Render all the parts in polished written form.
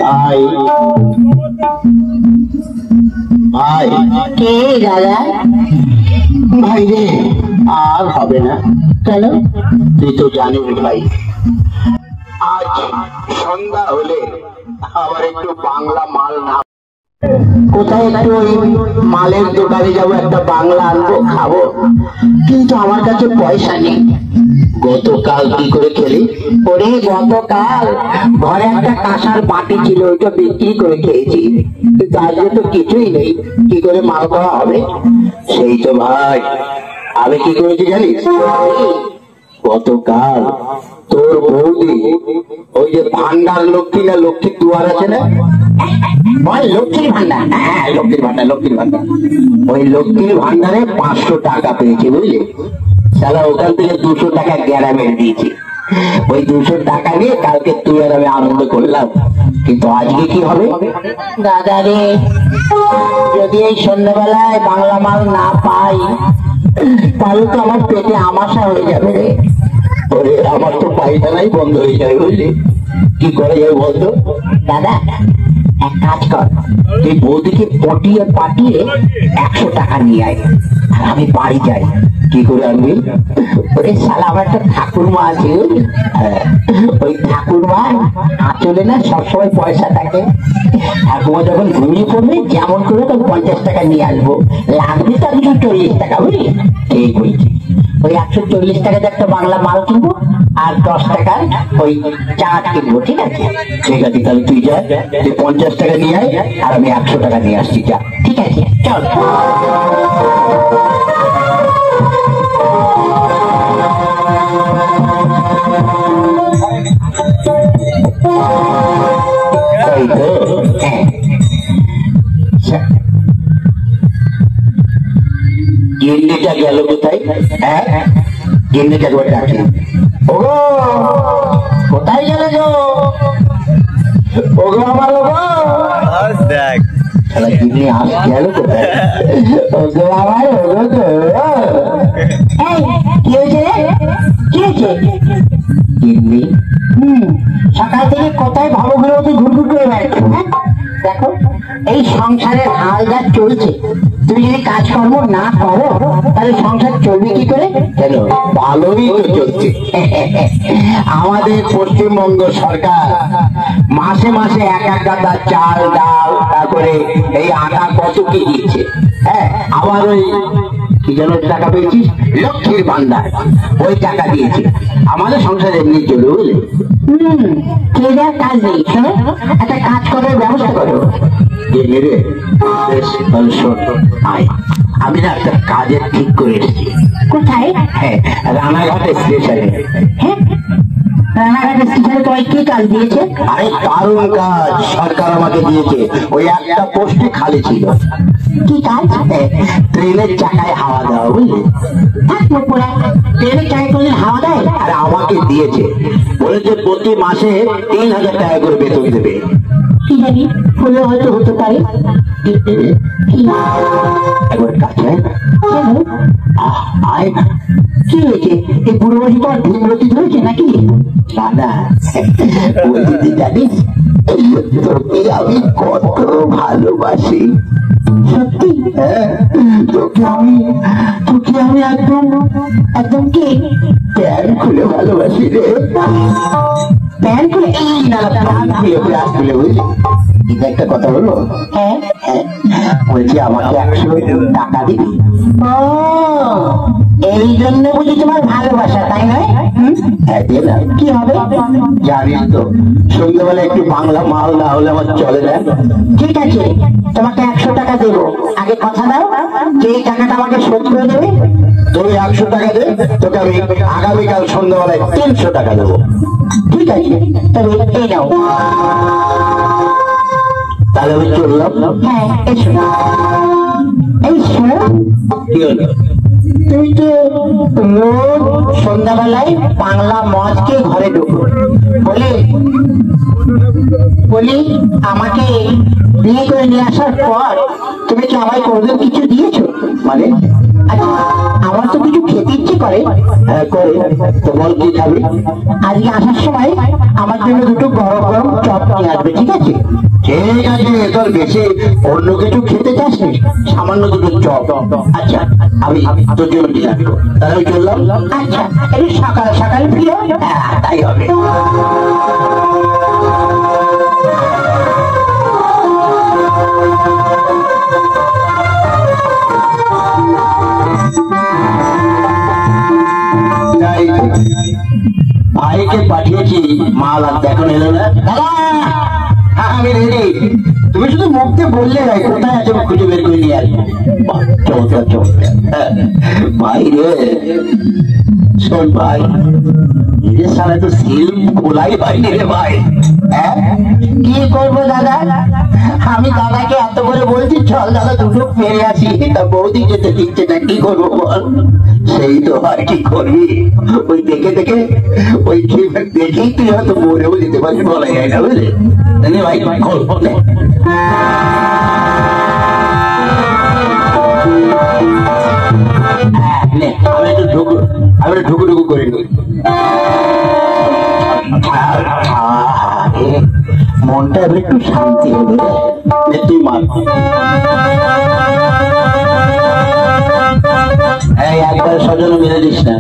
ভাই ভাই কে দাদা? ভাই রে আর হবে না। কেন? তুই তো জানিস ভাই, আজ সন্ধ্যা হলে আবার একটু বাংলা মাল না, কোথায় একটু ওই মালের দোকানে যাবো, একটা বাংলা আনবো খাবো, কিন্তু আমার কাছে পয়সা নেই। গতকাল কি করে খেলি? ওরে গতকাল ঘরে একটা কাঁসার বাটি ছিল, ওইটা বিক্রি করে খেয়েছি, কিন্তু আজকে তো কিছুই নেই, কি করে মাল খাওয়া হবে? সেই তো ভাই আমি কি করেছি জানিস? গতকাল তোর বৌদি ওই যে ভান্ডার লক্ষ্মী না লক্ষ্মীর দুয়ার আছে না, লক্ষ্মীর ভান্ডার, হ্যাঁ লক্ষ্মীর ভান্ডার, লক্ষ্মীর ভান্ডার, ওই লক্ষ্মীর ভান্ডারে 500 টাকা পেয়েছি বুঝলি। সালা ওখান থেকে 200 টাকা গ্যারামের দিয়েছি। ওই 200 টাকা নিয়ে কালকে তুই আর আমি আনন্দ করলাম, কিন্তু আজকে কি হবে দাদা রে? যদি এই সন্ধ্যাবেলায় বাংলা মাল না পাই তাহলে তো আমার পেটে আমাশা হয়ে যাবে রে। ওরে আমার তো পায়খানাই বন্ধ হয়ে যাবে বুঝলি, কি করে যাবে বলতো? দাদা এক কাজ কর, তুই বৌদিকে পটিয়ে পাঠিয়ে 100 টাকা নিয়ে আয়, আর আমি বাড়ি যাই। কি করে আনবি? ওরে শালা আমার একটা ঠাকুরমা আছে, ওই ঠাকুরমা আঁচলে না সবসময় পয়সা থাকে। ঠাকুমা যখন ঘুমিয়ে পড়বে যেমন করে তোর 50 টাকা নিয়ে আসবো, লাগবে তো 140 টাকা বুঝলি। ঠিক বলছি, ওই 140 টাকাতে একটা বাংলা মাল কিনবো আর 10 টাকার ওই চাট কিনবো। ঠিক আছে? ঠিক আছে, তাহলে তুই যা, তুই 50 টাকা নিয়ে আয় আর আমি 100 টাকা নিয়ে আসছি। যা, ঠিক আছে চল। গিন্নিটা গেল কোথায়? হ্যাঁ গিন্নিটা একবার ডাকি। ওগো কোথায় গেলে গো? ওগো আমার ওগো, দেখ গিন্নি আস গেল কোথায়? ওগো আমার ওগো তো। কি হয়েছে? কি হয়েছে? গিন্নি সকাল থেকে কোথায় ভাবগুলো ঘুরঘুর করে বেড়াচ্ছে? দেখো এই সংসারের হাল যা চলছে, তুমি যদি কাজকর্ম না করো তাহলে সংসার চলবে কি করে? কেন? ভালোই তো চলছে। আমাদের পশ্চিমবঙ্গ সরকার মাসে মাসে 1 গাদা চাল ডাল তারপরে এই আটা কত কি দিচ্ছে। হ্যাঁ আবার ওই কি যেন টাকা পেয়েছিস লক্ষ্মীর ভান্ডার, ওই টাকা দিয়েছে। আমাদের সংসার এমনি চলে বুঝলে। কাজ নেই, একটা কাজ করার ব্যবস্থা করো। আমি না একটা কাজের ঠিক করে এসেছি। কোথায়? হ্যাঁ রানাঘাট স্টেশনে। হ্যাঁ রানাঘাট স্টেশনে তোমায় কি কাজ দিয়েছে? আরে দারুণ কাজ সরকার আমাকে দিয়েছে, ওই একটা পোস্টে খালি ছিল। কি কাজ? ট্রেনের চাকায় হাওয়া দেওয়া বুঝলি। ট্রেনের চাকায় করলে হাওয়া দেয়? আর আমাকে দিয়েছে, বলেছে প্রতি মাসে 3000 টাকা করে বেতন দেবে। কি জানি হলে হয়তো হতে পারে। একবার কাছে আয় না। কি হয়েছে? এই বুড়ো বসে তোমার ধূমরতি ধরেছে নাকি? দাদা বলতে জানিস তোকে আমি কত ভালোবাসি। সত্যি? হ্যাঁ তোকে আমি একদম একদম কি প্যান খুলে ভালোবাসি রে। প্যান খুলে? না প্যান খুলে প্যান খুলে বুঝলি। এটা একটা কথা বলবো? হ্যাঁ হ্যাঁ বলছি আমাকে 100 টাকা দিবি। ও এই জন্য বুঝি তোমার ভালোবাসা, তাই নয়? হ্যাঁ দিয়ে না। কি হবে? জানিস তো সন্ধ্যাবেলা একটু বাংলা মাল না হলে আমার চলে না। ঠিক আছে তোমাকে 100 টাকা দেবো, আগে কথা দাও যে এই টাকাটা আমাকে শোধ করে দেবে। তুমি 100 টাকা দে, তোকে আমি আগামীকাল সন্ধ্যাবেলায় 300 টাকা দেবো। ঠিক আছে তবে এই নাও। তাহলে আমি চললাম। হ্যাঁ এসো। এই শোনো কি হলো? তুমি তো রোজ সন্ধ্যাবেলায় বাংলা মজকে ঘরে ঢুকো বলি আমাকে বিয়ে করে নিয়ে আসার পর তুমি কি আমায় কোনোদিন কিছু দিয়েছো? মানে আচ্ছা, আমার তো কিছু খেতে ইচ্ছে করে। তো বল কি খাবি? আজকে আসার সময় আমার জন্য দুটো গরম গরম চপ নিয়ে আসবে, ঠিক আছে? ঠিক আছে, তোর বেশি অন্য কিছু খেতে চাস নি? সামান্য দুটো চপ। আচ্ছা, আমি তোর জন্য নিয়ে আসবো। তাহলে আমি চললাম। আচ্ছা, এই সকাল সকাল ফিরো। হ্যাঁ, তাই হবে। ভাইকে পাঠিয়েছি মাল আর এখন এলো না। দাদা, আমি রেডি। তুমি শুধু মুখতে বললে ভাই কোথায় আছে খুঁজে বের করে নিয়ে আসবো। চমৎকার চমৎকার। ভাই রে, শোন ভাই, নিজের সামনে তো সিল খোলাই পাইনি রে ভাই। কি করবো দাদা, আমি দাদাকে এত করে বলছি চল দাদা দুটো ফেরে আসি, তা বৌদি যেতে দিচ্ছে না। কি করবো বল? সেই তো হয়, কি করবি? ওই দেখে দেখে ওই দেখেই তুই হয়তো মরেও যেতে পারবি, বলা যায় না, বুঝলে? ভাই গল্প নেই। আমি একটু ঢুকু ঢুকু করে নি। মনটা এবার একটু শান্তি হবে। তুই মার একবার সজন মিলে দিস না।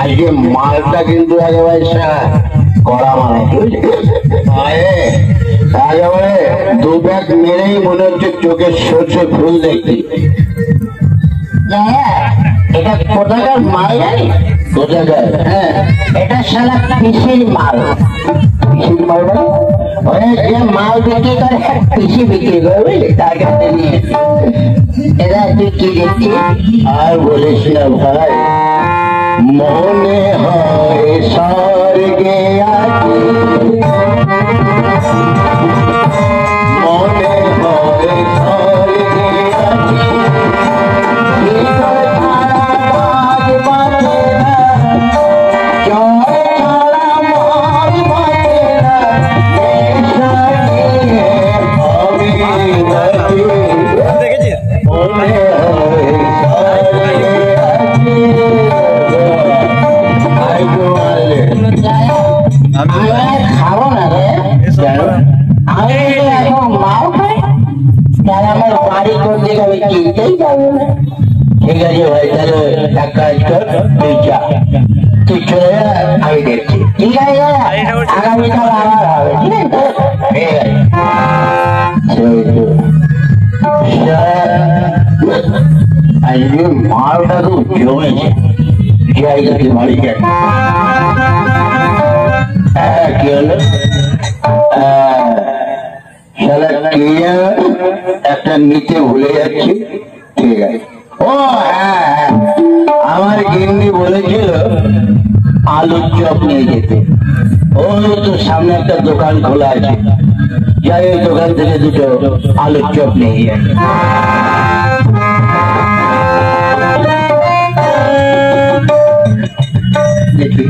আজকে মালটা কিন্তু একেবারে কড়া মাল, একেবারে দু ব্যাগ মেরেই মনে হচ্ছে চোখের সর্ষে ফুল দেখছি। এটা কোথাকার মাল জানি? কোথাকার? হ্যাঁ, এটা সারা পিসির মাল। পিসির মাল মানে যে মাল বিক্রি করে পিসি বিক্রি করে, বুঝলি? তার কাছে নিয়ে এরা তুই কি দেখছিস? আর বলিস না ভাই, মনে হয় স্বর্গে আছি, মনে হয় স্বর্গে আছি, খাবো না রে, আমি এখন মাও খাই, আমার বাড়ি কোন দিকে আমি চিনতেই যাবো না। ঠিক আছে ভাই, তাহলে এক কাজ কর, তুই যা, তুই চলে যা, আমি দেখছি। ঠিক আছে, আগামীকাল আবার হবে, ঠিক আছে? আজকে মালটা খুব জমেছে, যাই যাকে বাড়ি যাই। কি হলো? একটা নিতে ভুলে যাচ্ছি। ঠিক আছে। ও হ্যাঁ, আমার গিন্নি বলেছিল আলুর চপ নিয়ে যেতে। ওই তো সামনে একটা দোকান খোলা আছে, যাই ওই দোকান থেকে দুটো আলুর চপ নিয়ে যাই। দেখি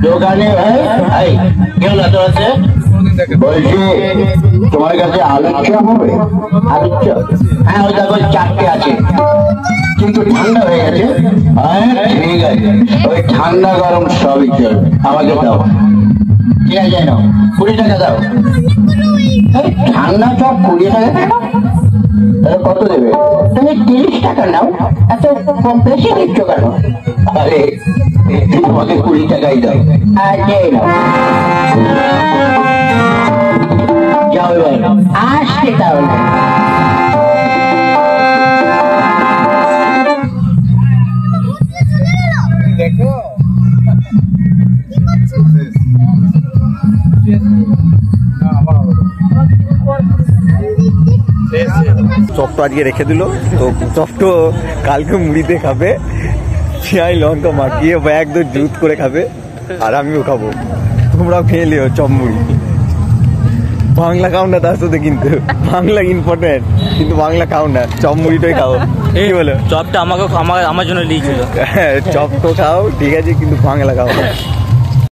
দোকানে ভাই কি হলো? বলছি তোমার কাছে আলুর চপ হবে? আলুর চপ? হ্যাঁ, ওই দেখো চারটে আছে, কিন্তু ঠান্ডা হয়ে গেছে। হ্যাঁ ঠিক আছে, ওই ঠান্ডা গরম সবই চলবে, আমাকে দাও। ঠিক আছে, নাও 20 টাকা দাও। ঠান্ডা চপ 20 টাকা কেন? তাহলে কত দেবে? তুমি 30 টাকা নাও, এত কম বেশি দিচ্ছ কেন? আরে তোমাকে 20 টাকাই দাও। যাও এবার আসতে তাহলে। দেখো চপটা আজকে রেখে দিল, তো চপটো কালকে মুড়িতে খাবে। পেঁয়াজ লঙ্কা মাখিয়ে একদম জুত করে খাবে, আর আমিও খাবো, তোমরাও খেয়ে লিও চপ মুড়ি। বাংলা খাও না তার সাথে, কিন্তু বাংলা ইম্পর্টেন্ট, কিন্তু বাংলা খাও না, চপ মুড়িটাই খাও। কি বলো? চপটা আমার জন্য লিয়েছিল। চপ তো খাও ঠিক আছে, কিন্তু বাংলা খাও না।